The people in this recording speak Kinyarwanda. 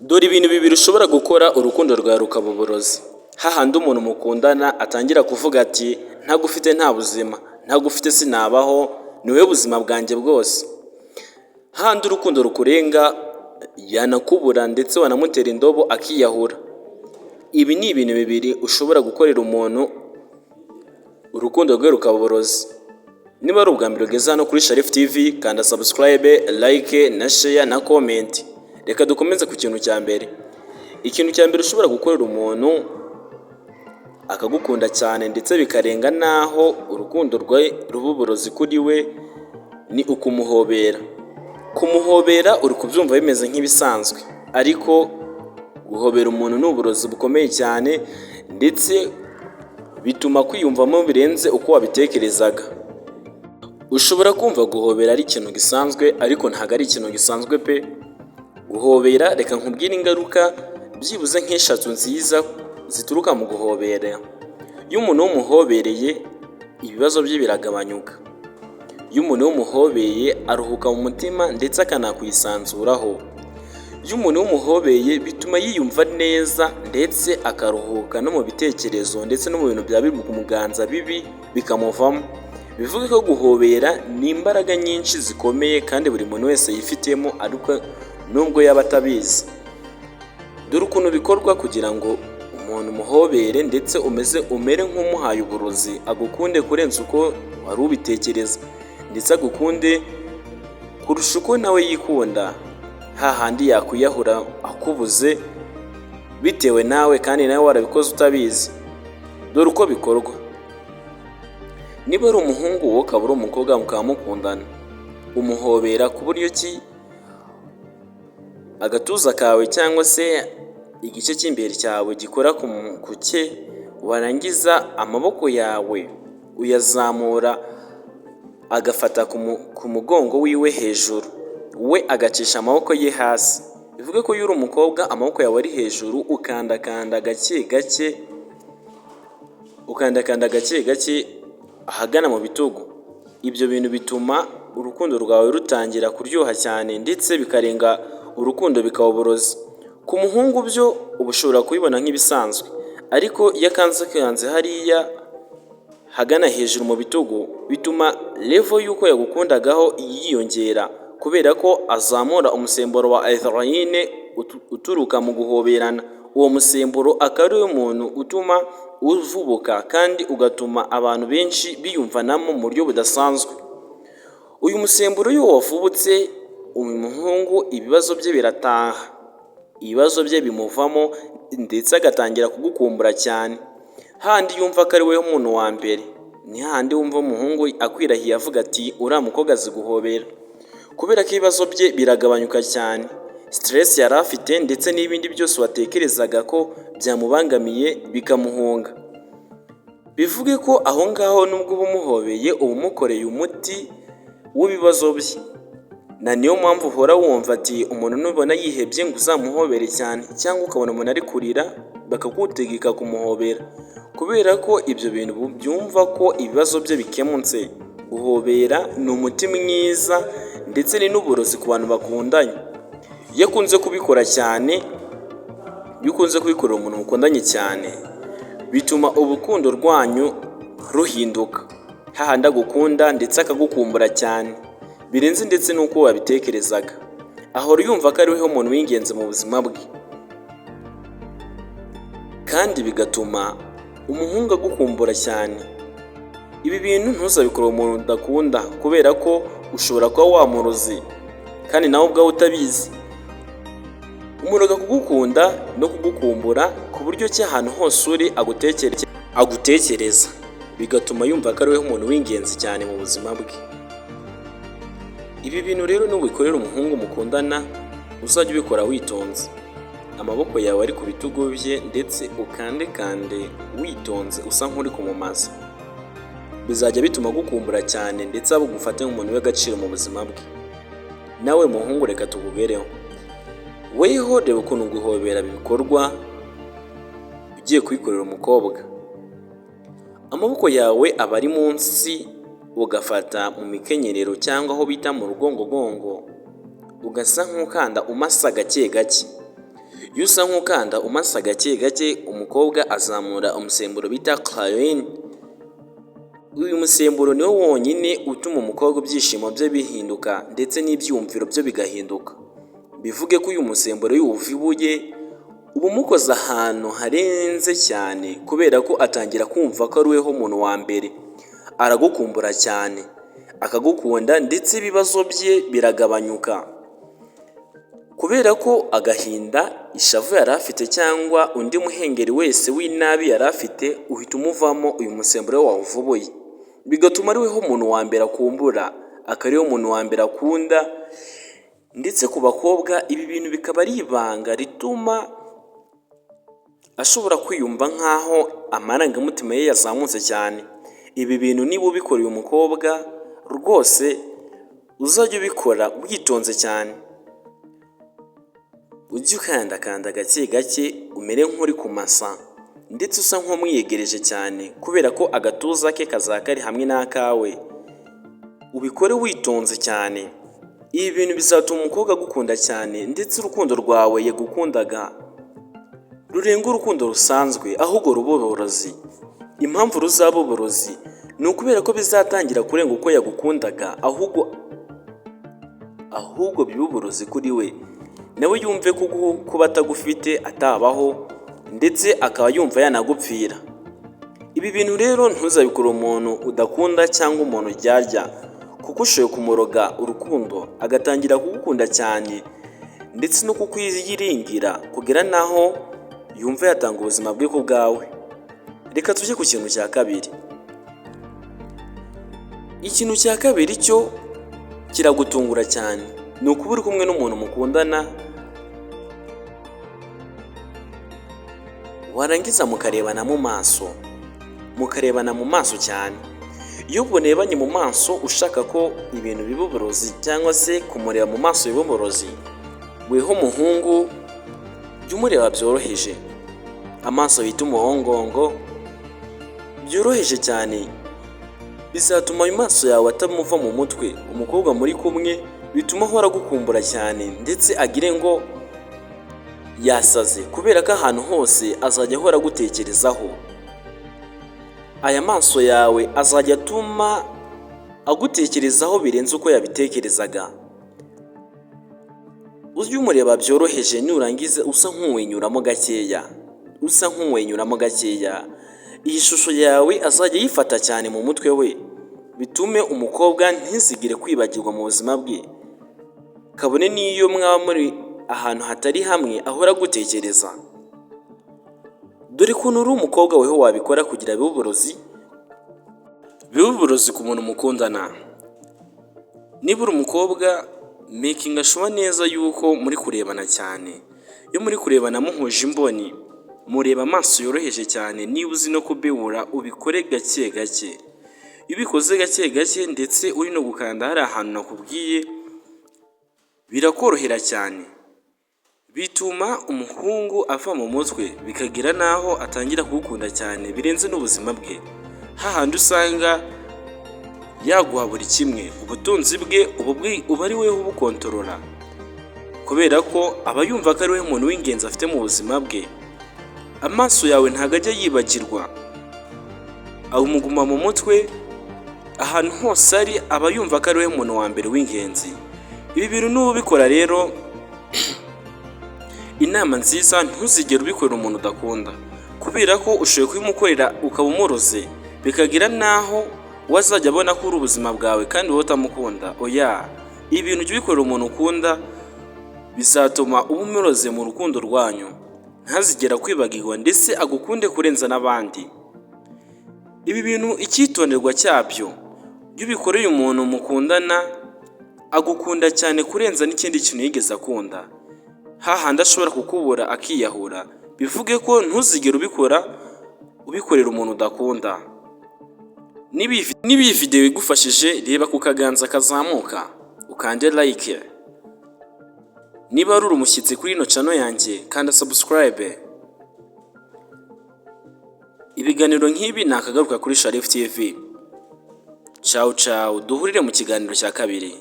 Dore ibintu bibiri ushobora gukora urukundo rwawe rukaba uburozi. Hahandi umuntu mukundana atangira kuvuga ati ntagufite nta buzima, ntagufite sinabaho, ni wowe buzima bwanjye bwose. Hahandi urukundo rukurenga yanakubura ndetse wanamutera indobo akiyahura. Ibi ni ibintu bibiri ushobora gukorera umuntu urukundo rwe rukaba uburozi. Niba ari ubwa mbere ugeze hano kuri Sharif TV, kanda subscribe, like na share na comment. Reka dukomeze ku kintu cya mbere. Ikintu cya mbere ushobora gukorera umuntu akagukunda cyane ndetse bikarenga naho urukundo rwe ruba uburozi kuri we, ni ukumuhobera. Kumuhobera uri kubyumva bimeze nk'ibisanzwe, ariko guhobera umuntu ni uburozi bukomeye cyane ndetse bituma kwiyumvamo birenze uko wabitekerezaga. Ushobora kumva guhobera ari ikintu gisanzwe, ariko ntabwo ari ikintu gisanzwe pe. Guhobera, reka nkubwire ingaruka byibuze nk'eshatu nziza zituruka mu guhobera. Iyo umuntu wumuhobereye ibibazo bye biragabanyuka. Iyo umuntu wumuhobeye aruhuka mu mutima ndetse akanakwisanzuraho. Iyo umuntu wumuhobeye bituma yiyumva neza ndetse akaruhuka no mu bitekerezo ndetse no mu bintu byaba bimuganza bibi bikamuvamo. Bivuga ko guhobera ni imbaraga nyinshi zikomeye kandi buri muntu wese yifitemo, ariko nubwo yaba atabizi. Dore ukuntu bikorwa kugira ngo umuntu umuhobere ndetse umere nk'umuhaye uburozi, agukunde kurenza uko wari ubitekereza ndetse agukunde kurusha uko nawe yikunda. Hahandi yakwiyahura akubuze bitewe nawe kandi nawe warabikoze utabizi. Dore uko bikorwa. Niba ari umuhungu wowe ukaba uri umukobwa mukaba mukundana, umuhobera ku buryo ki agatuza kawe cyangwa se igice cy'imbere cyawe gikora ku cye, warangiza amaboko yawe uyazamura agafata ku mugongo wiwe hejuru, we agacisha amaboko ye hasi. Bivuge ko iyo uri umukobwa amaboko yawe ari hejuru, ukandakanda gake gake ahagana mu bitugu. Ibyo bintu bituma urukundo rwawe rutangira kuryoha cyane ndetse bikarenga urukundo bikaba uburozi. Ku muhungu byo uba ushobora kubibona nk'ibisanzwe, ariko iyo akanze hariya hagana hejuru mu bitugu, bituma level y'uko yagukundagaho yiyongera, kubera ko azamura umusemburo wa adrenaline uturuka mu guhoberana. Uwo musemburo akaba ari wo muntu utuma uvubuka kandi ugatuma abantu benshi biyumvanamo mu buryo budasanzwe. Uyu musemburo iyo wavubutse, umuhungu ibibazo bye birataha, ibibazo bye bimuvamo ndetse agatangira kugukumbura cyane. Handi yumva ko ari we muntu wa mbere, ni handi wumva umuhungu akwirahiye avuga ati uriya mukobwa azi guhobera, kubera ko ibibazo bye biragabanyuka cyane. Stress yari afite ndetse n'ibindi byose watekerezaga ko byamubangamiye bikamuhunga. Bivuge ko aho ngaho nubwo uba umuhobeye uba umukoreye umuti w'ibibazo bye. Na niyo mpamvu uhora wumva ati umuntu nubona yihebye ngo uzamuhobere cyane, cyangwa ukabona umuntu ari kurira bakagutegeka kumuhobera, kubera ko ibyo bintu byumva ko ibibazo bye bikemutse. Guhobera ni umuti mwiza ndetse ni n'uburozi ku bantu bakundanye. Iyo ukunze kubikora cyane, iyo ukunze kubikorera umuntu mukundanye cyane, bituma urukundo rwanyu ruhinduka. Hahandi agukunda ndetse akagukumbura cyane birenze ndetse n'uko wabitekerezaga. Ahora yumva ko ari we muntu w'ingenzi mu buzima bwe, kandi bigatuma umuhungu agukumbura cyane. Ibi bintu ntuzabikore umuntu udakunda, kubera ko ushobora kuba wamurozi kandi nawe ubwawe utabizi. Umuntu akagukunda no kugukumbura ku buryo ki ahantu hose uri agutekereza, bigatuma yumva ko ari we muntu w'ingenzi cyane mu buzima bwe. Ibi bintu rero nubikorera umuhungu mukundana, uzajya ubikora witonze. Amaboko yawe ari ku bitugu bye ndetse ukandekande witonze usa nk'uri kumumaza. Bizajya bituma agukumbura cyane ndetse abugufate nk'umuntu w'agaciro mu buzima bwe. Nawe muhungu, reka tukubereho. Weho reba ukuntu guhobera bikorwa ugiye kubikorera umukobwa. Amaboko yawe aba ari munsi, ugafata mu mikenyerero cyangwa aho bita mu rugongogongo, ugasa nk'ukanda umasa gake gake. Iyo usa nk'ukanda umasa gake gake, umukobwa azamura umusemburo bita ghrelin. Uyu musemburo niwo wonyine utuma umukobwa ibyishimo bye bihinduka ndetse n'ibyumviro bye bigahinduka. Bivuge ko uyu musemburo iyo uwuvibuye uba umukoze ahantu harenze cyane, kubera ko atangira kumva ko ari weho muntu wa mbere. Aragukumbura cyane, akagukunda ndetse ibibazo bye biragabanyuka, kubera ko agahinda, ishavu yari afite cyangwa undi muhengeri wese w'inabi yari afite uhita umuvamo uyu musemburo wawuvubuye. Bigatuma ari weho muntu wa mbere akumbura, akariho muntu wa mbere akunda. Ndetse ku bakobwa ibi bintu bikaba ari ibanga rituma ashobora kwiyumva nk'aho amarangamutima ye yazamutse cyane. Ibi bintu niba ubikoreye umukobwa rwose uzajya ubikora witonze cyane. Ujye ukandakanda gake gake, umere nk'uri kumasa ndetse usa nk'umwiyegereje cyane, kubera ko agatuza ke kazaba kari hamwe n'akawe. Ubikore witonze cyane. Ibi bintu bizatuma umukobwa agukunda cyane, ndetse urukundo rwawe yagukundaga rurenga urukundo rusanzwe, ahubwo ruba uburozi. Impamvu ruzaba uburozi ni ukubera ko bizatangira kurenga uko yagukundaga, ahubwo biba uburozi kuri we, nawe yumve ko kuba atagufite atabaho, ndetse akaba yumva yanagupfira. Ibi bintu rero ntuzabikore umuntu udakunda cyangwa umuntu uryarya, kuko ushoboye kumuroga urukundo agatangira kugukunda cyane ndetse no kukwiyiringira kugera naho yumva yatanga ubuzima bwe ku bwawe. Reka tujye ku kintu cya kabiri. Ikintu cya kabiri cyo kiragutungura cyane, ni ukuba uri kumwe n'umuntu mukundana warangiza mukarebana mu maso cyane. Iyo murebanye mu maso ushaka ko ibintu biba uburozi, cyangwa se kumureba mu maso biba uburozi, weho muhungu jya umureba byoroheje, amaso bita umuhongongo, byoroheje cyane. Bizatuma ayo maso yawe atamuva mu mutwe. Umukobwa muri kumwe bituma ahora agukumbura cyane, ndetse agire ngo yasaze, kubera ko ahantu hose azajya ahora agutekerezaho. Aya maso yawe azajya atuma agutekerezaho birenze uko yabitekerezaga. Ujye umureba byoroheje, nurangiza usa nk'umwenyuramo gakeya. Iyi shusho yawe azajya yifata cyane mu mutwe we, bitume umukobwa ntizigire kwibagirwa mu buzima bwe, kabone n'iyo mwaba muri ahantu hatari hamwe ahora agutekereza. Dore ukuntu uri umukobwa weho wabikora kugira bibe uburozi ku muntu mukundana. Niba uri umukobwa, makinga sure neza yuko muri kurebana cyane. Iyo muri kurebana muhuje imboni, mureba amaso yoroheje cyane. Niba uzi no kubewura, ubikore gake gake. Iyo ubikoze gake gake ndetse uri no gukanda hari ahantu nakubwiye, birakorohera cyane. Bituma umuhungu ava mu mutwe, bikagira naho atangira kugukunda cyane birenze n'ubuzima bwe. Hahandi usanga yaguha buri kimwe, ubutunzi bwe uba ari weho ubukontorora, kubera ko aba yumva ko ari we muntu w'ingenzi afite mu buzima bwe. Amaso yawe ntabwo ajya yibagirwa, amuguma mu mutwe ahantu hose ari, aba yumva ko ari we muntu wa mbere w'ingenzi. Ibi bintu n'ubikora rero, inama nziza, ntuzigere ubikorera umuntu udakunda, kubera ko ushoboye kubimukorera ukaba umuroze, bikagira naho wazajya abona ko uri ubuzima bwawe kandi wowe utamukunda. Oya, ibi bintu ujye ubikorera umuntu ukunda, bizatuma uba umuroze mu rukundo rwanyu, ntazigera kwibagirwa ndetse agukunde kurenza n'abandi. Ibi bintu icyitonderwa cyabyo, iyo ubikoreye umuntu mukundana agukunda cyane kurenza n'ikindi kintu yigeze akunda, hahandi ashobora kukubura akiyahura. Bivuge ko ntuzigere ubikorera umuntu udakunda. Niba iyi video igufashije, reba ku kaganza kazamuka ukande like. Niba uri umushyitsi kuri ino channel yanjye, kanda subscribe. Ibiganiro nk'ibi nakagaruka kuri Sharif TV. Ciao, duhurire mu kiganiro cya kabiri.